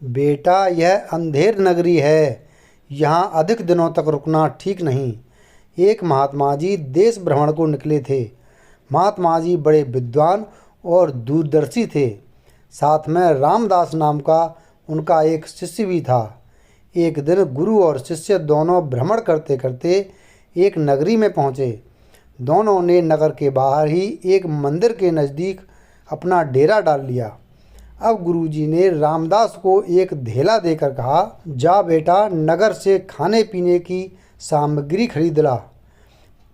बेटा, यह अंधेर नगरी है, यहाँ अधिक दिनों तक रुकना ठीक नहीं। एक महात्मा जी देश भ्रमण को निकले थे। महात्मा जी बड़े विद्वान और दूरदर्शी थे। साथ में रामदास नाम का उनका एक शिष्य भी था। एक दिन गुरु और शिष्य दोनों भ्रमण करते करते एक नगरी में पहुँचे। दोनों ने नगर के बाहर ही एक मंदिर के नज़दीक अपना डेरा डाल लिया। अब गुरुजी ने रामदास को एक धेला देकर कहा, जा बेटा, नगर से खाने पीने की सामग्री खरीद ला।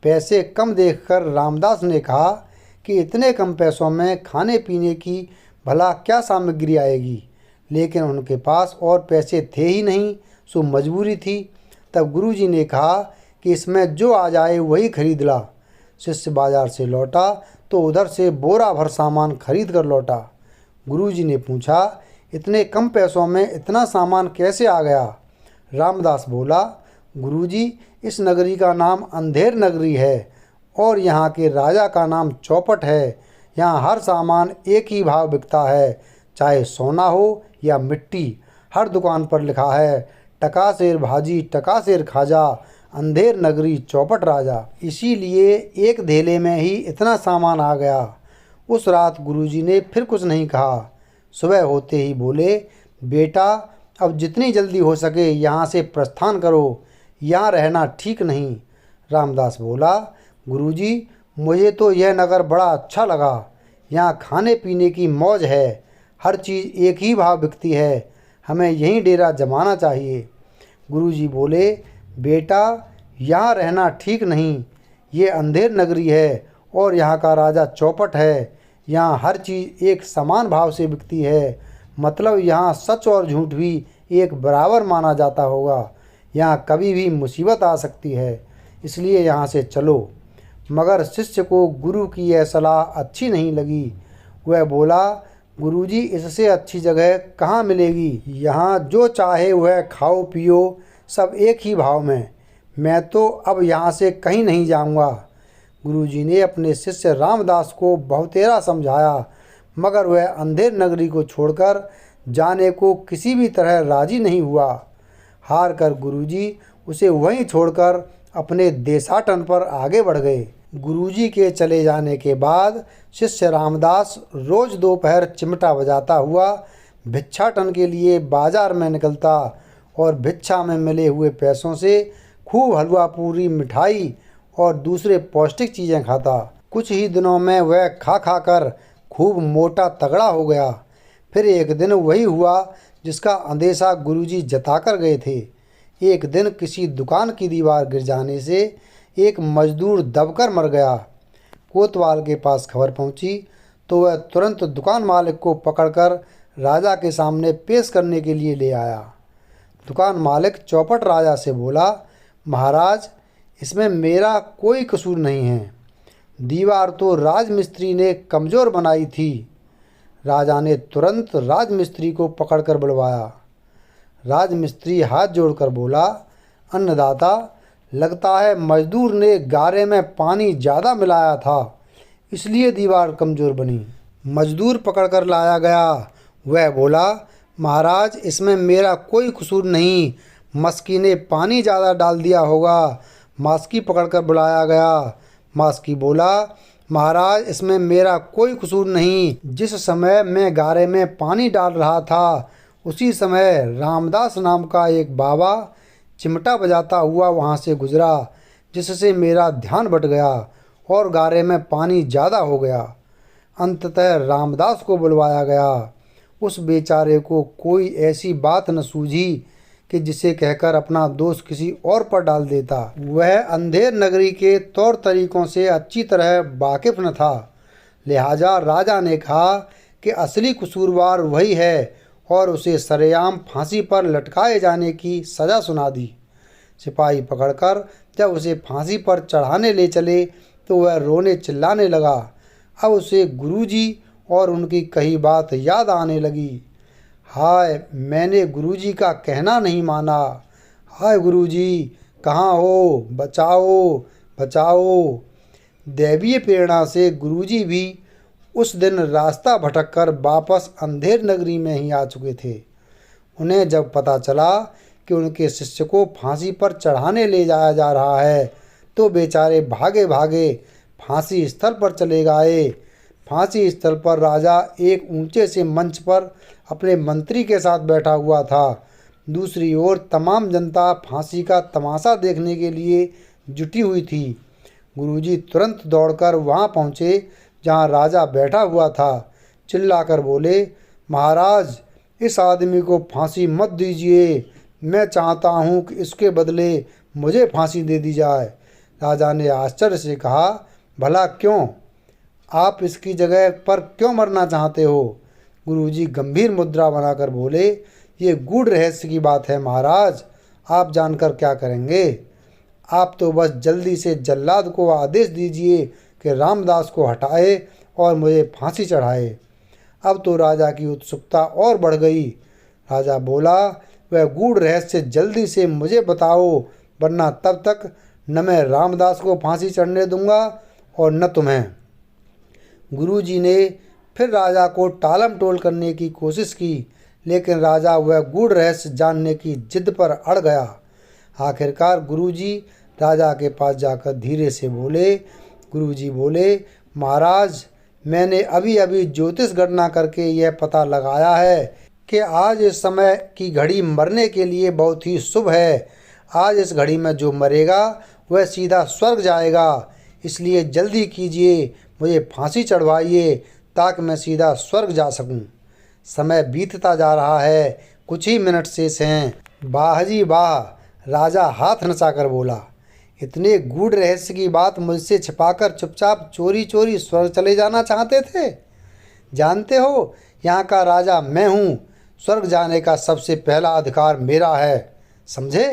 पैसे कम देखकर रामदास ने कहा कि इतने कम पैसों में खाने पीने की भला क्या सामग्री आएगी, लेकिन उनके पास और पैसे थे ही नहीं, सो मजबूरी थी। तब गुरुजी ने कहा कि इसमें जो आ जाए वही खरीद ला। शिष्य बाजार से लौटा तो उधर से बोरा भर सामान खरीद कर लौटा। गुरुजी ने पूछा, इतने कम पैसों में इतना सामान कैसे आ गया? रामदास बोला, गुरुजी, इस नगरी का नाम अंधेर नगरी है और यहाँ के राजा का नाम चौपट है। यहाँ हर सामान एक ही भाव बिकता है, चाहे सोना हो या मिट्टी। हर दुकान पर लिखा है, टकासेर भाजी टकासेर खाजा, अंधेर नगरी चौपट राजा। इसीलिए एक धेले में ही इतना सामान आ गया। उस रात गुरुजी ने फिर कुछ नहीं कहा। सुबह होते ही बोले, बेटा, अब जितनी जल्दी हो सके यहाँ से प्रस्थान करो, यहाँ रहना ठीक नहीं। रामदास बोला, गुरुजी, मुझे तो यह नगर बड़ा अच्छा लगा। यहाँ खाने पीने की मौज है, हर चीज़ एक ही भाव बिकती है, हमें यहीं डेरा जमाना चाहिए। गुरुजी बोले, बेटा, यहाँ रहना ठीक नहीं, ये अंधेर नगरी है और यहाँ का राजा चौपट है। यहाँ हर चीज़ एक समान भाव से बिकती है, मतलब यहाँ सच और झूठ भी एक बराबर माना जाता होगा। यहाँ कभी भी मुसीबत आ सकती है, इसलिए यहाँ से चलो। मगर शिष्य को गुरु की यह सलाह अच्छी नहीं लगी। वह बोला, गुरुजी, इससे अच्छी जगह कहाँ मिलेगी? यहाँ जो चाहे वह खाओ पियो, सब एक ही भाव में। मैं तो अब यहाँ से कहीं नहीं जाऊँगा। गुरुजी ने अपने शिष्य रामदास को बहुतेरा समझाया, मगर वह अंधेर नगरी को छोड़कर जाने को किसी भी तरह राजी नहीं हुआ। हार कर गुरुजी उसे वहीं छोड़कर अपने देशाटन पर आगे बढ़ गए। गुरुजी के चले जाने के बाद शिष्य रामदास रोज दोपहर चिमटा बजाता हुआ भिक्षाटन के लिए बाजार में निकलता और भिक्षा में मिले हुए पैसों से खूब हलवा पूरी, मिठाई और दूसरे पौष्टिक चीज़ें खाता। कुछ ही दिनों में वह खा खा कर खूब मोटा तगड़ा हो गया। फिर एक दिन वही हुआ जिसका अंदेशा गुरुजी जताकर गए थे। एक दिन किसी दुकान की दीवार गिर जाने से एक मजदूर दबकर मर गया। कोतवाल के पास खबर पहुंची तो वह तुरंत दुकान मालिक को पकड़कर राजा के सामने पेश करने के लिए ले आया। दुकान मालिक चौपट राजा से बोला, महाराज, इसमें मेरा कोई कसूर नहीं है। दीवार तो राजमिस्त्री ने कमज़ोर बनाई थी। राजा ने तुरंत राजमिस्त्री को पकड़कर बुलवाया। राजमिस्त्री हाथ जोड़कर बोला, अन्नदाता, लगता है मजदूर ने गारे में पानी ज़्यादा मिलाया था, इसलिए दीवार कमज़ोर बनी। मजदूर पकड़कर लाया गया। वह बोला, महाराज, इसमें मेरा कोई कसूर नहीं, मस्की ने पानी ज़्यादा डाल दिया होगा। मास्की पकड़कर बुलाया गया। मास्की बोला, महाराज, इसमें मेरा कोई कसूर नहीं। जिस समय मैं गारे में पानी डाल रहा था उसी समय रामदास नाम का एक बाबा चिमटा बजाता हुआ वहाँ से गुजरा, जिससे मेरा ध्यान भट गया और गारे में पानी ज़्यादा हो गया। अंततः रामदास को बुलवाया गया। उस बेचारे को कोई ऐसी बात न सूझी कि जिसे कहकर अपना दोष किसी और पर डाल देता। वह अंधेर नगरी के तौर तरीकों से अच्छी तरह वाकिफ न था। लिहाजा राजा ने कहा कि असली कसूरवार वही है और उसे सरेआम फांसी पर लटकाए जाने की सज़ा सुना दी। सिपाही पकड़कर जब उसे फांसी पर चढ़ाने ले चले तो वह रोने चिल्लाने लगा। अब उसे गुरुजी और उनकी कही बात याद आने लगी। हाय, मैंने गुरुजी का कहना नहीं माना। हाय गुरुजी, कहाँ हो? बचाओ, बचाओ। दैवीय प्रेरणा से गुरुजी भी उस दिन रास्ता भटककर वापस अंधेर नगरी में ही आ चुके थे। उन्हें जब पता चला कि उनके शिष्य को फांसी पर चढ़ाने ले जाया जा रहा है तो बेचारे भागे भागे फांसी स्थल पर चले गए। फांसी स्थल पर राजा एक ऊंचे से मंच पर अपने मंत्री के साथ बैठा हुआ था। दूसरी ओर तमाम जनता फांसी का तमाशा देखने के लिए जुटी हुई थी। गुरुजी तुरंत दौड़कर वहां पहुंचे जहां राजा बैठा हुआ था। चिल्लाकर बोले, महाराज, इस आदमी को फांसी मत दीजिए। मैं चाहता हूं कि इसके बदले मुझे फांसी दे दी जाए। राजा ने आश्चर्य से कहा, भला क्यों? आप इसकी जगह पर क्यों मरना चाहते हो? गुरुजी गंभीर मुद्रा बनाकर बोले, ये गूढ़ रहस्य की बात है महाराज। आप जानकर क्या करेंगे? आप तो बस जल्दी से जल्लाद को आदेश दीजिए कि रामदास को हटाए और मुझे फांसी चढ़ाए। अब तो राजा की उत्सुकता और बढ़ गई। राजा बोला, वह गूढ़ रहस्य जल्दी से मुझे बताओ, वरना तब तक न मैं रामदास को फांसी चढ़ने दूंगा और न तुम्हें। गुरुजी ने फिर राजा को टालम टोल करने की कोशिश की, लेकिन राजा वह गूढ़ रहस्य जानने की जिद पर अड़ गया। आखिरकार गुरुजी राजा के पास जाकर धीरे से बोले। गुरुजी बोले, महाराज, मैंने अभी अभी ज्योतिष गणना करके यह पता लगाया है कि आज इस समय की घड़ी मरने के लिए बहुत ही शुभ है। आज इस घड़ी में जो मरेगा वह सीधा स्वर्ग जाएगा। इसलिए जल्दी कीजिए, मुझे फांसी चढ़वाइए ताकि मैं सीधा स्वर्ग जा सकूं। समय बीतता जा रहा है, कुछ ही मिनट शेष हैं। वाह जी वाह! राजा हाथ नचाकर बोला, इतने गूढ़ रहस्य की बात मुझसे छिपाकर चुपचाप चोरी चोरी स्वर्ग चले जाना चाहते थे? जानते हो, यहाँ का राजा मैं हूँ। स्वर्ग जाने का सबसे पहला अधिकार मेरा है, समझे?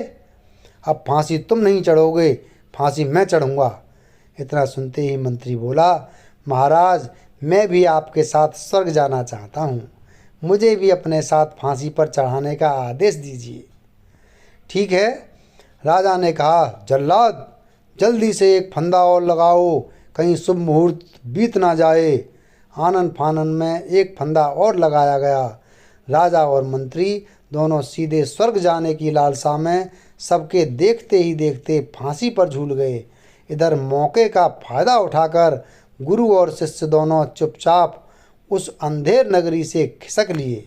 अब फांसी तुम नहीं चढ़ोगे, फांसी मैं चढ़ूँगा। इतना सुनते ही मंत्री बोला, महाराज, मैं भी आपके साथ स्वर्ग जाना चाहता हूँ। मुझे भी अपने साथ फांसी पर चढ़ाने का आदेश दीजिए। ठीक है, राजा ने कहा, जल्लाद, जल्दी से एक फंदा और लगाओ, कहीं शुभ मुहूर्त बीत ना जाए। आनन फानन में एक फंदा और लगाया गया। राजा और मंत्री दोनों सीधे स्वर्ग जाने की लालसा में सबके देखते ही देखते फांसी पर झूल गए। इधर मौके का फायदा उठाकर गुरु और शिष्य दोनों चुपचाप उस अंधेर नगरी से खिसक लिए।